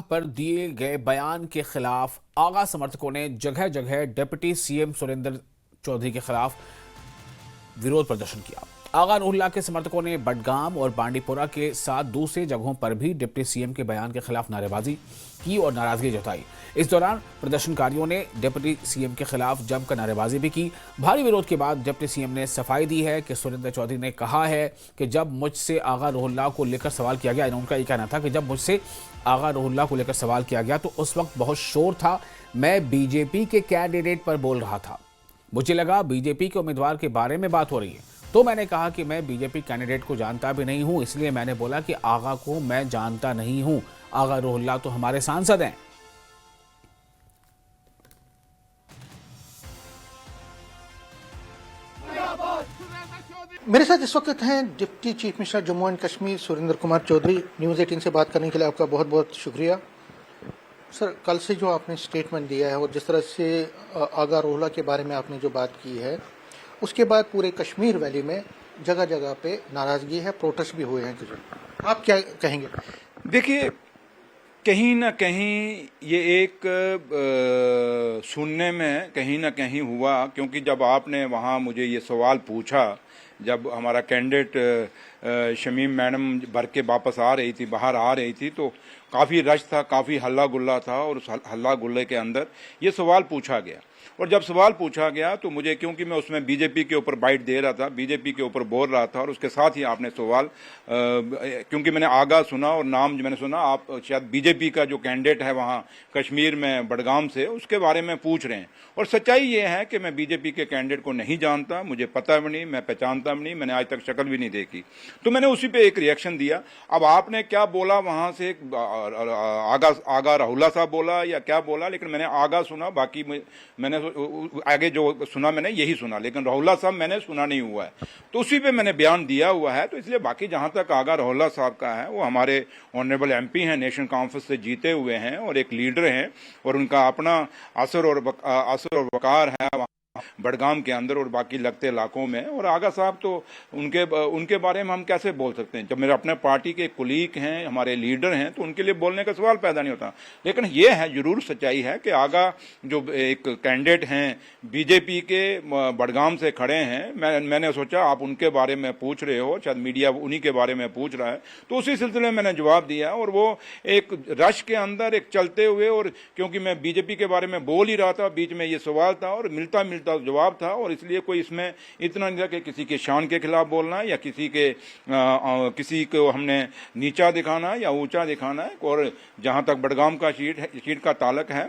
पर दिए गए बयान के खिलाफ आगा समर्थकों ने जगह जगह डिप्टी सीएम सुरेंद्र चौधरी के खिलाफ विरोध प्रदर्शन किया। आगा रूहुल्लाह के समर्थकों ने बडगाम और बांडीपुरा के साथ दूसरे जगहों पर भी डिप्टी सीएम के बयान के खिलाफ नारेबाजी की और नाराजगी जताई। इस दौरान प्रदर्शनकारियों ने डिप्टी सीएम के खिलाफ जमकर नारेबाजी भी की। भारी विरोध के बाद डिप्टी सीएम ने सफाई दी है कि सुरेंद्र चौधरी ने कहा है कि जब मुझसे आगा रूहुल्लाह को लेकर सवाल किया गया, उनका ये कहना था कि जब मुझसे आगा रूहुल्लाह को लेकर सवाल किया गया तो उस वक्त बहुत शोर था, मैं बीजेपी के कैंडिडेट पर बोल रहा था। मुझे लगा बीजेपी के उम्मीदवार के बारे में बात हो रही है, तो मैंने कहा कि मैं बीजेपी कैंडिडेट को जानता भी नहीं हूं, इसलिए मैंने बोला कि आगा को मैं जानता नहीं हूं, आगा रूहुल्लाह तो हमारे सांसद हैं। मेरे साथ इस वक्त हैं deputy chief minister Jammu and Kashmir Surendra Kumar Chaudhary. News 18 से बात करने के लिए आपका बहुत बहुत शुक्रिया। सर, कल से जो आपने स्टेटमेंट दिया है और जिस तरह से आगा रूहुल्लाह के बारे में आपने जो बात की है, उसके बाद पूरे कश्मीर वैली में जगह जगह पे नाराजगी है, प्रोटेस्ट भी हुए हैं। आप क्या कहेंगे? देखिए, कहीं ना कहीं ये एक सुनने में कहीं ना कहीं हुआ, क्योंकि जब आपने वहाँ मुझे ये सवाल पूछा, जब हमारा कैंडिडेट शमीम मैडम भर के वापस आ रही थी, बाहर आ रही थी, तो काफ़ी रश था, काफ़ी हल्ला गुल्ला था और उस हल्ला गुल्ले के अंदर ये सवाल पूछा गया। और जब सवाल पूछा गया तो मुझे, क्योंकि मैं उसमें बीजेपी के ऊपर बाइट दे रहा था, बीजेपी के ऊपर बोल रहा था, और उसके साथ ही आपने सवाल, क्योंकि मैंने आगा सुना और नाम जो मैंने सुना, आप शायद बीजेपी का जो कैंडिडेट है वहाँ कश्मीर में बडगाम से, उसके बारे में पूछ रहे हैं। और सच्चाई ये है कि मैं बीजेपी के कैंडिडेट को नहीं जानता, मुझे पता भी नहीं, मैं पहचानता भी नहीं, मैंने आज तक शक्ल भी नहीं देखी, तो मैंने उसी पे एक रिएक्शन दिया। अब आपने क्या बोला वहाँ से, आगा रूहुल्लाह साहब बोला या क्या बोला, लेकिन मैंने आगा सुना, बाकी मैंने आगे जो सुना मैंने यही सुना, लेकिन रूहुल्लाह साहब मैंने सुना नहीं हुआ है, तो उसी पे मैंने बयान दिया हुआ है। तो इसलिए बाकी जहां तक आगा रूहुल्लाह साहब का है, वो हमारे ऑनरेबल एमपी हैं, नेशनल कॉन्फ्रेंस से जीते हुए हैं और एक लीडर हैं, और उनका अपना असर और वकार है बडगाम के अंदर और बाकी लगते इलाकों में। और आगा साहब तो उनके बारे में हम कैसे बोल सकते हैं? जब मेरे अपने पार्टी के कुलीग हैं, हमारे लीडर हैं, तो उनके लिए बोलने का सवाल पैदा नहीं होता। लेकिन ये है, जरूर सच्चाई है कि आगा जो एक कैंडिडेट हैं बीजेपी के बडगाम से खड़े हैं, मैंने सोचा आप उनके बारे में पूछ रहे हो, शायद मीडिया उन्हीं के बारे में पूछ रहा है, तो उसी सिलसिले में मैंने जवाब दिया। और वो एक रश के अंदर एक चलते हुए, और क्योंकि मैं बीजेपी के बारे में बोल ही रहा था, बीच में ये सवाल था और मिलता जवाब था, और इसलिए कोई इसमें इतना नहीं था कि किसी के शान के खिलाफ बोलना है या किसी को हमने नीचा दिखाना है या ऊंचा दिखाना है। और जहां तक बडगाम का सीट का ताल्लुक है,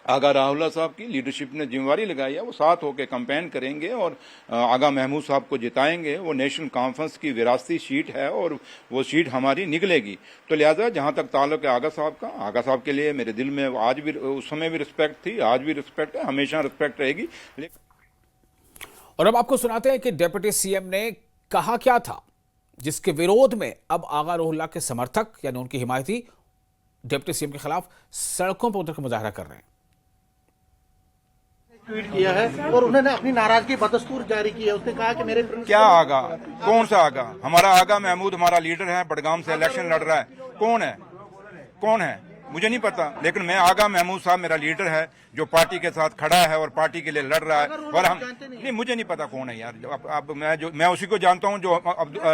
आगा रूहुल्लाह साहब की लीडरशिप ने जिम्मेवारी लगाई है, वो साथ होकर कैंपेन करेंगे और आगा महमूद साहब को जिताएंगे। वो नेशनल कॉन्फ्रेंस की विरासती सीट है और वो सीट हमारी निकलेगी। तो लिहाजा जहां तक ताल्लुक है आगा साहब का, आगा साहब के लिए मेरे दिल में आज भी, उस समय भी रिस्पेक्ट थी, आज भी रिस्पेक्ट है, हमेशा रिस्पेक्ट रहेगी। और अब आपको सुनाते हैं कि डिप्टी सीएम ने कहा क्या था, जिसके विरोध में अब आगा रूहुल्लाह के समर्थक यानी उनकी हिमायती डिप्टी सीएम के खिलाफ सड़कों पर उतरकर मुजाहरा कर रहे हैं। ट्वीट किया है और उन्होंने अपनी नाराजगी बदस्तूर जारी की है। उसने कहा कि मेरे क्या आगा, कौन सा आगा? हमारा आगा महमूद हमारा लीडर है, बडगाम से इलेक्शन लड़ रहा है। कौन है मुझे नहीं पता, लेकिन मैं आगा महमूद साहब मेरा लीडर है, जो पार्टी के साथ खड़ा है और पार्टी के लिए लड़ रहा है। और हम नहीं, मुझे नहीं पता कौन है यार। अब मैं उसी को जानता हूं जो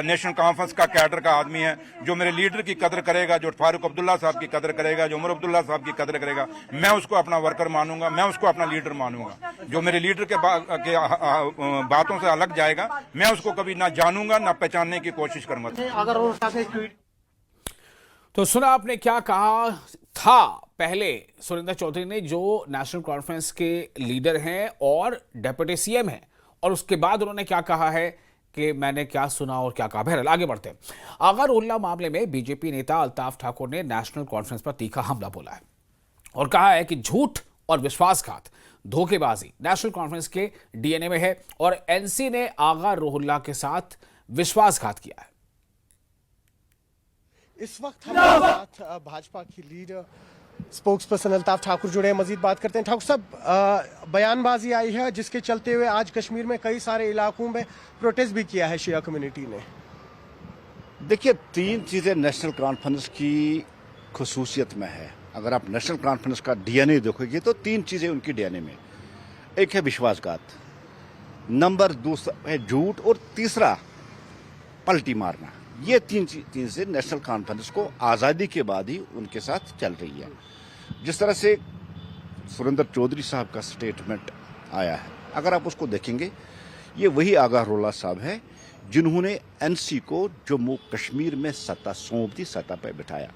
नेशनल कॉन्फ्रेंस का कैडर का आदमी है, जो मेरे लीडर की कदर करेगा, जो फारूक अब्दुल्ला साहब की कदर करेगा, जो उमर अब्दुल्ला साहब की कदर करेगा, मैं उसको अपना वर्कर मानूंगा, मैं उसको अपना लीडर मानूंगा। जो मेरे लीडर के बातों से अलग जाएगा, मैं उसको कभी ना जानूंगा ना पहचानने की कोशिश करूंगा। तो सुना आपने क्या कहा था पहले सुरेंद्र चौधरी ने, जो नेशनल कॉन्फ्रेंस के लीडर हैं और डिप्टी सीएम हैं, और उसके बाद उन्होंने क्या कहा है कि मैंने क्या सुना और क्या कहा। बहरहाल आगे बढ़ते हैं। आगा रूहुल्लाह मामले में बीजेपी नेता अल्ताफ ठाकुर ने नेशनल कॉन्फ्रेंस पर तीखा हमला बोला है और कहा है कि झूठ और विश्वासघात, धोखेबाजी नेशनल कॉन्फ्रेंस के डीएनए में है और एनसी ने आगा रूहुल्लाह के साथ विश्वासघात किया है। इस वक्त हमारे साथ भाजपा की leader spokes person Altaf Thakur जुड़े हैं, मजीद बात करते हैं। ठाकुर साहब, बयानबाजी आई है जिसके चलते हुए आज कश्मीर में कई सारे इलाकों में प्रोटेस्ट भी किया है शिया कम्युनिटी ने। देखिए, तीन चीज़ें नेशनल कॉन्फ्रेंस की खुसूसियत में है। अगर आप नेशनल कॉन्फ्रेंस का डीएनए देखोगे तो 3 चीजें उनकी डीएनए में, एक है विश्वासघात, नंबर दूसरा है झूठ, और तीसरा पलटी मारना। ये 3 चीजें नेशनल कॉन्फ्रेंस को आज़ादी के बाद ही उनके साथ चल रही है। जिस तरह से सुरेंद्र चौधरी साहब का स्टेटमेंट आया है, अगर आप उसको देखेंगे, ये वही आगा रोला साहब है जिन्होंने एनसी को जम्मू कश्मीर में सत्ता सौंप दी, सत्ता पर बिठाया।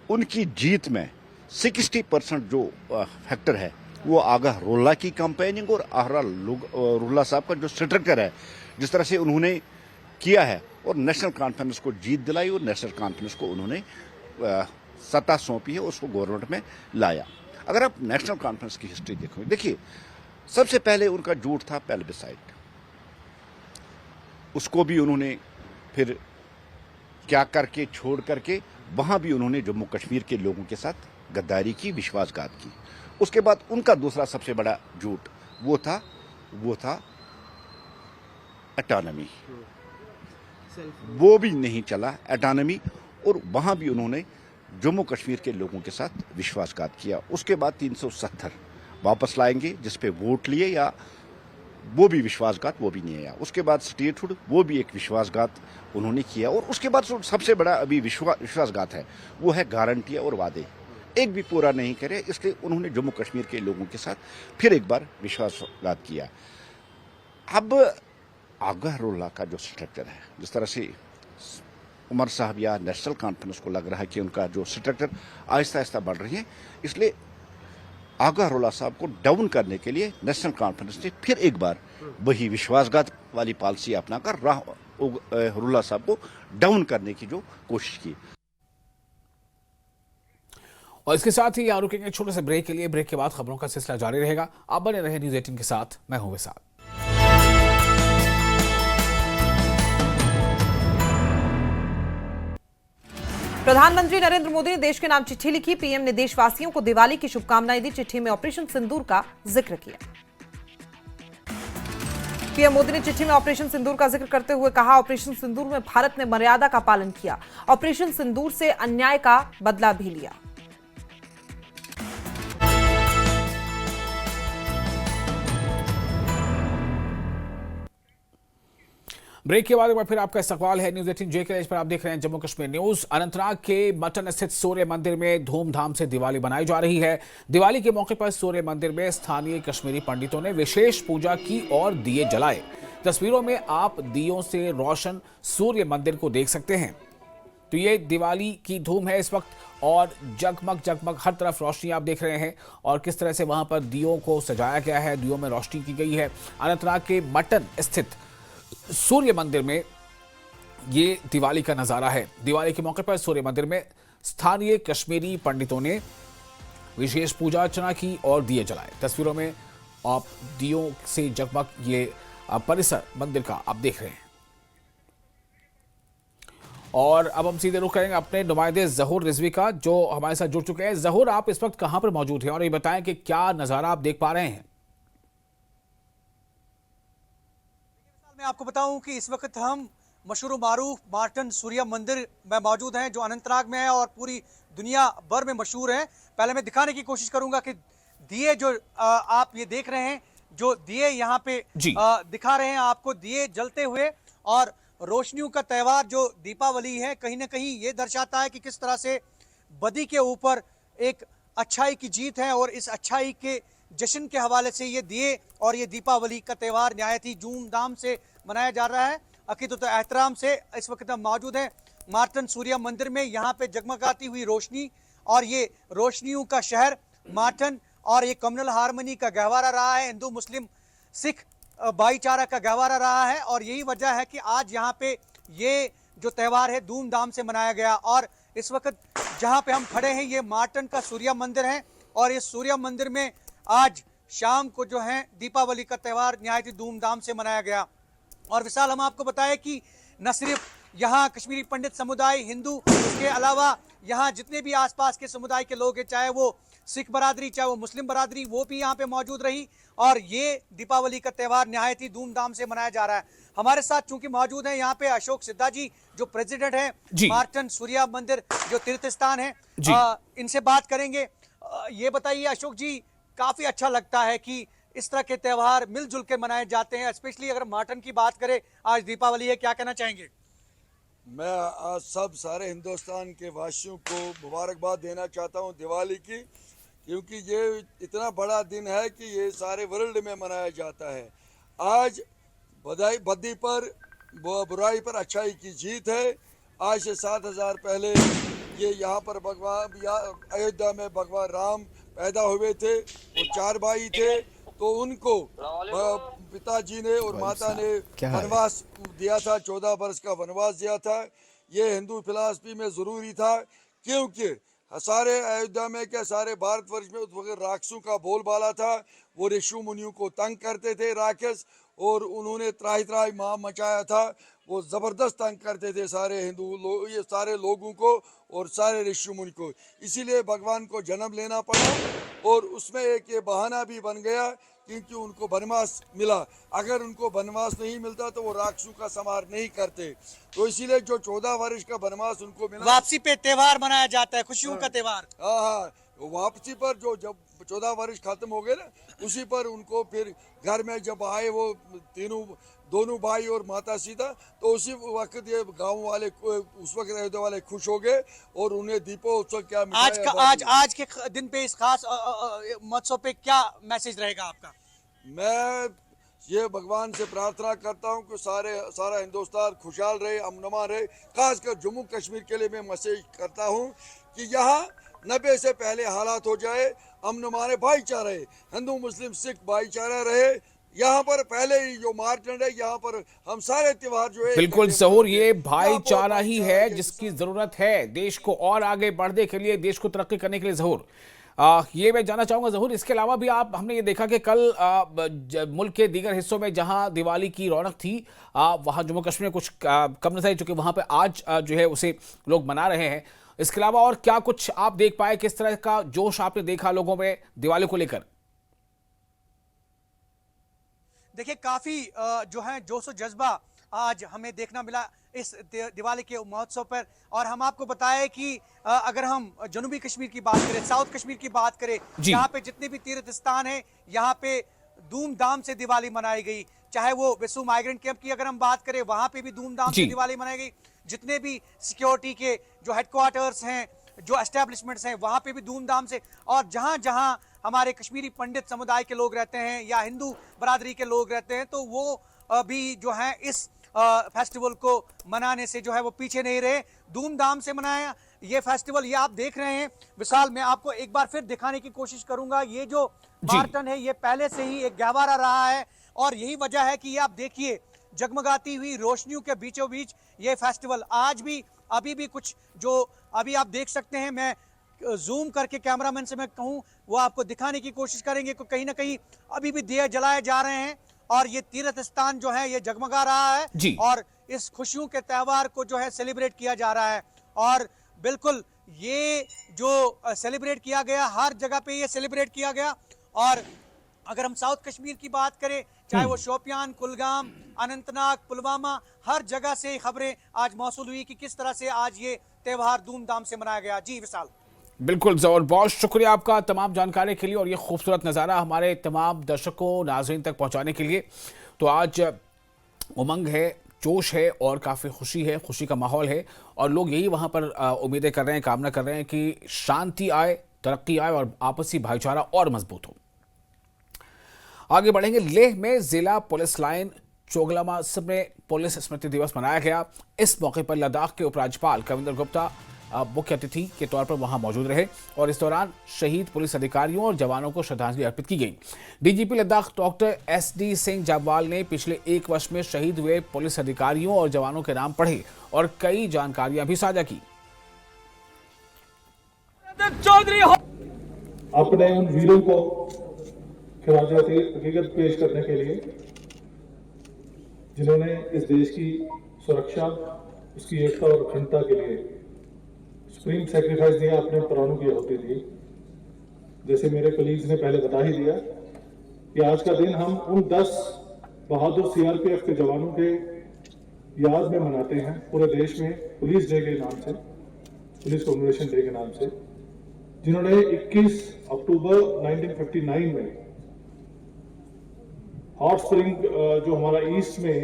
उनकी जीत में 60% जो फैक्टर है वो आगा रोला की कैंपेनिंग और आहरा रोला साहब का जो स्ट्रक्चर है, जिस तरह से उन्होंने किया है और नेशनल कॉन्फ्रेंस को जीत दिलाई और नेशनल कॉन्फ्रेंस को उन्होंने सत्ता सौंपी है, उसको गवर्नमेंट में लाया। अगर आप नेशनल कॉन्फ्रेंस की हिस्ट्री देखोगे, देखिए सबसे पहले उनका झूठ था प्लेबिसाइट, उसको भी उन्होंने फिर क्या करके छोड़ करके वहां भी उन्होंने जम्मू कश्मीर के लोगों के साथ गद्दारी की, विश्वासघात की। उसके बाद उनका दूसरा सबसे बड़ा झूठ वो था ऑटोनॉमी, वो भी नहीं चला ऑटोनॉमी, और वहां भी उन्होंने जम्मू कश्मीर के लोगों के साथ विश्वासघात किया। उसके बाद 370 वापस लाएंगे जिस पे वोट लिए, या वो भी विश्वासघात, वो भी नहीं आया। उसके बाद स्टेटहुड, वो भी एक विश्वासघात उन्होंने किया। और उसके बाद सबसे बड़ा अभी विश्वासघात है वो है गारंटियां और वादे, एक भी पूरा नहीं करे, इसलिए उन्होंने जम्मू कश्मीर के लोगों के साथ फिर एक बार विश्वासघात किया। अब आगा रोला का जो स्ट्रक्चर है, जिस तरह से उमर साहब या नेशनल कॉन्फ्रेंस को लग रहा है कि उनका जो स्ट्रक्चर आहिस्ता आहिस्ता बढ़ रही है, इसलिए आगा रोला साहब को डाउन करने के लिए नेशनल कॉन्फ्रेंस ने फिर एक बार वही विश्वासघात वाली पॉलिसी अपनाकर रोला साहब को डाउन करने की जो कोशिश की। और इसके साथ ही यहाँ रुकेंगे छोटे से ब्रेक के लिए। ब्रेक के बाद खबरों का सिलसिला जारी रहेगा। आप बने रहे न्यूज़ 18 के साथ, मैं हूं विशाल। प्रधानमंत्री नरेंद्र मोदी ने देश के नाम चिट्ठी लिखी। पीएम ने देशवासियों को दिवाली की शुभकामनाएं दी। चिट्ठी में ऑपरेशन सिंदूर का जिक्र किया। पीएम मोदी ने चिट्ठी में ऑपरेशन सिंदूर का जिक्र करते हुए कहा, ऑपरेशन सिंदूर में भारत ने मर्यादा का पालन किया। ऑपरेशन सिंदूर से अन्याय का बदला भी लिया। ब्रेक के बाद एक बार फिर आपका इस्तकबाल है न्यूज़ 18 जे के पर। आप देख रहे हैं जम्मू कश्मीर न्यूज। अनंतनाग के मटन स्थित सूर्य मंदिर में धूमधाम से दिवाली मनाई जा रही है। दिवाली के मौके पर सूर्य मंदिर में स्थानीय कश्मीरी पंडितों ने विशेष पूजा की और दिए जलाए। तस्वीरों में आप दियों से रोशन सूर्य मंदिर को देख सकते हैं। तो ये दिवाली की धूम है इस वक्त और जगमग जगमग हर तरफ रोशनी आप देख रहे हैं और किस तरह से वहां पर दियों को सजाया गया है, दियों में रोशनी की गई है। अनंतनाग के मटन स्थित सूर्य मंदिर में ये दिवाली का नजारा है। दिवाली के मौके पर सूर्य मंदिर में स्थानीय कश्मीरी पंडितों ने विशेष पूजा अर्चना की और दिए जलाए। तस्वीरों में आप दियों से जगमग ये परिसर मंदिर का आप देख रहे हैं। और अब हम सीधे रुख करेंगे अपने नुमाइंदे जहूर रिजवी का, जो हमारे साथ जुड़ चुके हैं। जहूर, आप इस वक्त कहां पर मौजूद हैं और ये बताएं कि क्या नजारा आप देख पा रहे हैं। मैं आपको बताऊं कि इस वक्त हम मशहूर मारूफ मार्टन सूर्य मंदिर में मौजूद हैं, जो अनंतनाग में है और पूरी दुनिया भर में मशहूर है। पहले मैं दिखाने की कोशिश करूंगा कि दिए जो आप ये देख रहे हैं, जो दिए यहाँ पे दिखा रहे हैं आपको, दिए जलते हुए और रोशनियों का त्यौहार जो दीपावली है, कहीं ना कहीं ये दर्शाता है कि किस तरह से बदी के ऊपर एक अच्छाई की जीत है। और इस अच्छाई के जश्न के हवाले से ये दिए और ये दीपावली का त्यौहार नहायत ही धूमधाम से मनाया जा रहा है। अकीदत एहतराम से इस वक्त हम मौजूद हैं मार्टन सूर्य मंदिर में। यहाँ पे जगमगाती हुई रोशनी और ये रोशनियों का शहर मार्टन और ये कम्युनल हारमोनी का गहवारा रहा है, हिंदू मुस्लिम सिख भाईचारा का गहवारा रहा है। और यही वजह है कि आज यहाँ पे ये जो त्यौहार है धूमधाम से मनाया गया। और इस वक्त जहाँ पे हम खड़े हैं ये मार्टन का सूर्य मंदिर है और इस सूर्य मंदिर में आज शाम को जो है दीपावली का त्यौहार निहायत ही धूमधाम से मनाया गया। और विशाल, हम आपको बताएं कि न सिर्फ यहाँ कश्मीरी पंडित समुदाय हिंदू, इसके अलावा यहाँ जितने भी आसपास के समुदाय के लोग हैं, चाहे वो सिख बरादरी चाहे वो मुस्लिम बरादरी, वो भी यहाँ पे मौजूद रही। और ये दीपावली का त्यौहार निहायत ही धूमधाम से मनाया जा रहा है। हमारे साथ चूंकि मौजूद हैं यहाँ पे अशोक सिद्धा जी, जो प्रेसिडेंट है मार्टन सूर्य मंदिर जो तीर्थ स्थान है, इनसे बात करेंगे। ये बताइए अशोक जी, काफी अच्छा लगता है कि इस तरह के त्यौहार मिलजुल के मनाए जाते हैं, स्पेशली अगर मार्टन की बात करें, आज दीपावली है, क्या कहना चाहेंगे? मैं आज सब सारे हिंदुस्तान के वासियों को मुबारकबाद देना चाहता हूं दिवाली की, क्योंकि ये इतना बड़ा दिन है कि ये सारे वर्ल्ड में मनाया जाता है। आज बदी पर बुराई पर अच्छाई की जीत है। आज से 7000 पहले ये यहाँ पर अयोध्या में भगवान राम पैदा हुए थे। वो 4 भाई थे, तो उनको पिताजी ने और माता ने वनवास दिया था, 14 वर्ष का वनवास दिया था। ये हिंदू फिलॉसफी में ज़रूरी था, क्योंकि सारे अयोध्या में क्या सारे भारतवर्ष में उस वक्त राक्षसों का बोलबाला था। वो ऋषि मुनियों को तंग करते थे राक्षस, और उन्होंने त्राही त्राही माँ मचाया था। वो ज़बरदस्त तंग करते थे सारे ये सारे लोगों को और सारे ऋषि मुनि को। इसीलिए भगवान को जन्म लेना पड़ा, और उसमें एक ये बहाना भी बन गया क्योंकि उनको वनवास मिला। अगर उनको वनवास नहीं मिलता तो वो राक्षसों का संहार नहीं करते। तो इसीलिए जो 14 वर्ष का वनवास उनको मिला, वापसी पे त्योहार मनाया जाता है, खुशियों का त्योहार। हाँ, वापसी पर जो जब 14 वर्ष खत्म हो गए ना, उसी पर उनको फिर घर में जब आए वो दोनों भाई और माता सीता, तो उसी वक्त ये गांव वाले उस वक्त अयोध्या वाले खुश हो गए और उन्हें दीपोत्सव क्या आज के दिन पे इस खास महोत्सव पे क्या मैसेज रहेगा आपका? मैं ये भगवान से प्रार्थना करता हूँ कि सारा हिंदुस्तान खुशहाल रहे, अमनमा रहे। खासकर जम्मू कश्मीर के लिए मैं मैसेज करता हूँ कि यहाँ 90 से पहले हालात हो जाए, अमनमा रहे, भाईचारा रहे, हिंदू मुस्लिम सिख भाईचारा रहे। यहाँ पर पहले ही जो मार्टन है, यहाँ पर हम सारे त्योहार जो है बिल्कुल जहूर, ये भाईचारा ही है जिसकी जरूरत है देश को और आगे बढ़ने के लिए, देश को तरक्की करने के लिए। जहूर, ये मैं जानना चाहूंगा जहूर, इसके अलावा भी हमने ये देखा कि कल मुल्क के दीगर हिस्सों में जहां दिवाली की रौनक थी, वहां जम्मू कश्मीर में कुछ कम नजर, चूंकि वहां पे आज जो है उसे लोग मना रहे हैं। इसके अलावा और क्या कुछ आप देख पाए, किस तरह का जोश आपने देखा लोगों में दिवाली को लेकर? देखिए, काफी जो है जोश और जज्बा आज हमें देखना मिला इस दिवाली के महोत्सव पर। और हम आपको बताएं कि अगर हम जनूबी कश्मीर की बात करें, साउथ कश्मीर की बात करें, यहाँ पे जितने भी तीर्थ स्थान हैं, यहाँ पे धूमधाम से दिवाली मनाई गई। चाहे वो विश्व माइग्रेंट कैंप की अगर हम बात करें, वहां पे भी धूमधाम से दिवाली मनाई गई। जितने भी सिक्योरिटी के जो हेडक्वार्टर्स हैं, जो एस्टेब्लिशमेंट्स हैं, वहां पे भी धूमधाम से। और जहां जहां हमारे कश्मीरी पंडित समुदाय के लोग रहते हैं या हिंदू बरादरी के लोग रहते हैं, तो वो भी जो है इस फेस्टिवल को मनाने से जो है वो पीछे नहीं रहे, धूमधाम से मनाया ये फेस्टिवल। ये आप देख रहे हैं विशाल, मैं आपको एक बार फिर दिखाने की कोशिश करूंगा। ये जो मार्टन है, ये पहले से ही एक गहवारा रहा है, और यही वजह है कि ये आप देखिए जगमगाती हुई रोशनियों के बीचों बीच ये फेस्टिवल आज भी, अभी भी कुछ जो अभी आप देख सकते हैं, मैं जूम करके कैमरामैन से मैं कहूं वो आपको दिखाने की कोशिश करेंगे कि कहीं ना कहीं अभी भी दिए जलाए जा रहे हैं, और ये तीर्थ स्थान जो है ये जगमगा रहा है, और इस खुशियों के त्यौहार को जो है सेलिब्रेट किया जा रहा है। और बिल्कुल ये जो सेलिब्रेट किया गया, हर जगह पे ये सेलिब्रेट किया गया। और अगर हम साउथ कश्मीर की बात करें, चाहे वो शोपियान, कुलगाम, अनंतनाग, पुलवामा, हर जगह से खबरें आज मौसूल हुई कि किस तरह से आज ये त्यौहार धूमधाम से मनाया गया। जी विशाल। बिल्कुल जरूर, बहुत शुक्रिया आपका तमाम जानकारी के लिए और ये खूबसूरत नज़ारा हमारे तमाम दर्शकों नाज़रीन तक पहुंचाने के लिए। तो आज उमंग है, जोश है और काफ़ी खुशी है, खुशी का माहौल है, और लोग यही वहाँ पर उम्मीदें कर रहे हैं, कामना कर रहे हैं कि शांति आए, तरक्की आए और आपसी भाईचारा और मजबूत हो। आगे बढ़ेंगे, लेह में जिला पुलिस लाइन चोगलामा में पुलिस स्मृति दिवस मनाया गया। इस मौके पर लद्दाख के उपराज्यपाल कविंदर गुप्ता मुख्य अतिथि के तौर पर वहां मौजूद रहे, और इस दौरान शहीद पुलिस अधिकारियों और जवानों को श्रद्धांजलि अर्पित की गई। DGP Ladakh doctor SD Singh Jamwal ने पिछले 1 वर्ष में शहीद हुए पुलिस अधिकारियों और जवानों के नाम पढ़े और कई जानकारियां भी साझा की। अपने उन वीरों को खिराज हकीकत पेश करने के लिए जिन्होंने इस देश की सुरक्षा, उसकी एकता और अखंडता के लिए सुप्रीम सेक्रीफाइस दिया, अपने प्राणों की आहुति दी। जैसे मेरे कलीग्स ने पहले बता ही दिया कि आज का दिन हम उन 10 बहादुर CRPF के जवानों के याद में मनाते हैं पूरे देश में, पुलिस डे के नाम से, पुलिस कॉमेमोरेशन डे के नाम से, जिन्होंने 21 अक्टूबर अक्टूबर 1959 में हॉट स्प्रिंग जो हमारा ईस्ट में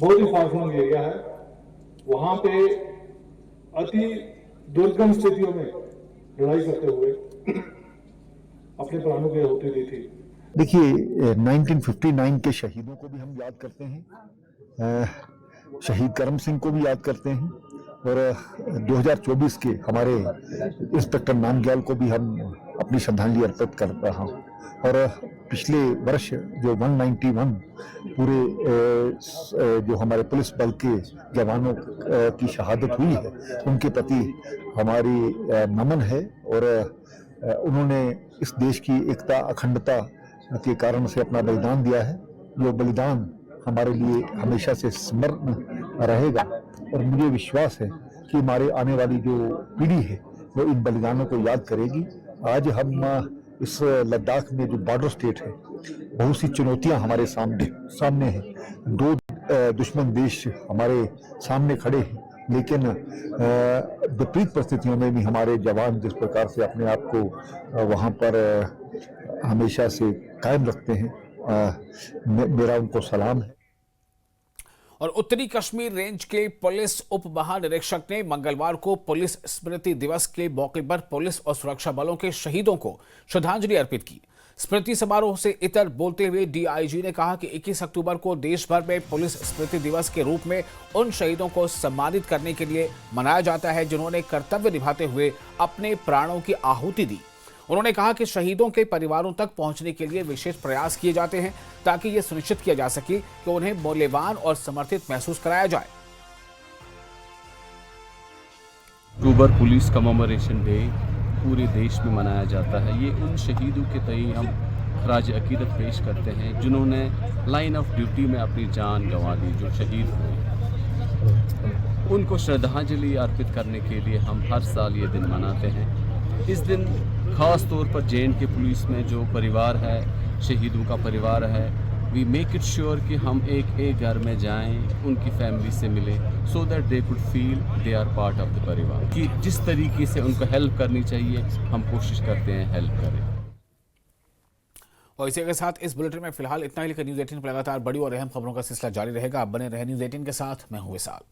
बहुत ही फारफ्लंग एरिया है, वहां पे अति दुर्गम स्थितियों में लड़ाई करते हुए अपने प्राणों की आहुति दी थी। देखिए 1959 के शहीदों को भी हम याद करते हैं, शहीद करम सिंह को भी याद करते हैं, और 2024 के हमारे इंस्पेक्टर नामग्याल को भी हम अपनी श्रद्धांजलि अर्पित कर रहा हूँ। और पिछले वर्ष जो 191 पूरे जो हमारे पुलिस बल के जवानों की शहादत हुई है, उनके प्रति हमारी नमन है। और उन्होंने इस देश की एकता अखंडता के कारण से अपना बलिदान दिया है। वो बलिदान हमारे लिए हमेशा से स्मरण रहेगा, और मुझे विश्वास है कि हमारे आने वाली जो पीढ़ी है वो इन बलिदानों को याद करेगी। आज हम इस लद्दाख में जो बॉर्डर स्टेट है, बहुत सी चुनौतियां हमारे सामने हैं। दो दुश्मन देश हमारे सामने खड़े हैं, लेकिन विपरीत परिस्थितियों में भी हमारे जवान जिस प्रकार से अपने आप को वहां पर हमेशा से कायम रखते हैं, मेरा उनको सलाम है। और उत्तरी कश्मीर रेंज के पुलिस उप महानिरीक्षक ने मंगलवार को पुलिस स्मृति दिवस के मौके पर पुलिस और सुरक्षा बलों के शहीदों को श्रद्धांजलि अर्पित की। स्मृति समारोह से इतर बोलते हुए डीआईजी ने कहा कि 21 अक्टूबर को देश भर में पुलिस स्मृति दिवस के रूप में उन शहीदों को सम्मानित करने के लिए मनाया जाता है जिन्होंने कर्तव्य निभाते हुए अपने प्राणों की आहुति दी। उन्होंने कहा कि शहीदों के परिवारों तक पहुंचने के लिए विशेष प्रयास किए जाते हैं ताकि यह सुनिश्चित किया जा सके कि उन्हें मूल्यवान और समर्थित महसूस कराया जाए। अक्टूबर पुलिस कमेमोरेशन डे पूरे देश में मनाया जाता है। ये उन शहीदों के तय हम खराज अकीदत पेश करते हैं जिन्होंने लाइन ऑफ ड्यूटी में अपनी जान गंवा दी, जो शहीद हुए। उनको श्रद्धांजलि अर्पित करने के लिए हम हर साल ये दिन मनाते हैं। इस दिन ख़ास तौर पर जे.एंड.के पुलिस में जो परिवार है, शहीदों का परिवार है, वी मेक इट श्योर कि हम एक एक घर में जाएं, उनकी फैमिली से मिलें, so that they could feel they are part of the parivar. कि जिस तरीके से उनको हेल्प करनी चाहिए हम कोशिश करते हैं हेल्प करें। और इसी के साथ इस बुलेटिन में फिलहाल इतना ही, लेकिन न्यूज़ 18 पर लगातार बड़ी और अहम खबरों का सिलसिला जारी रहेगा। आप बने रहे न्यूज़ 18 के साथ। मैं हूं विशाल।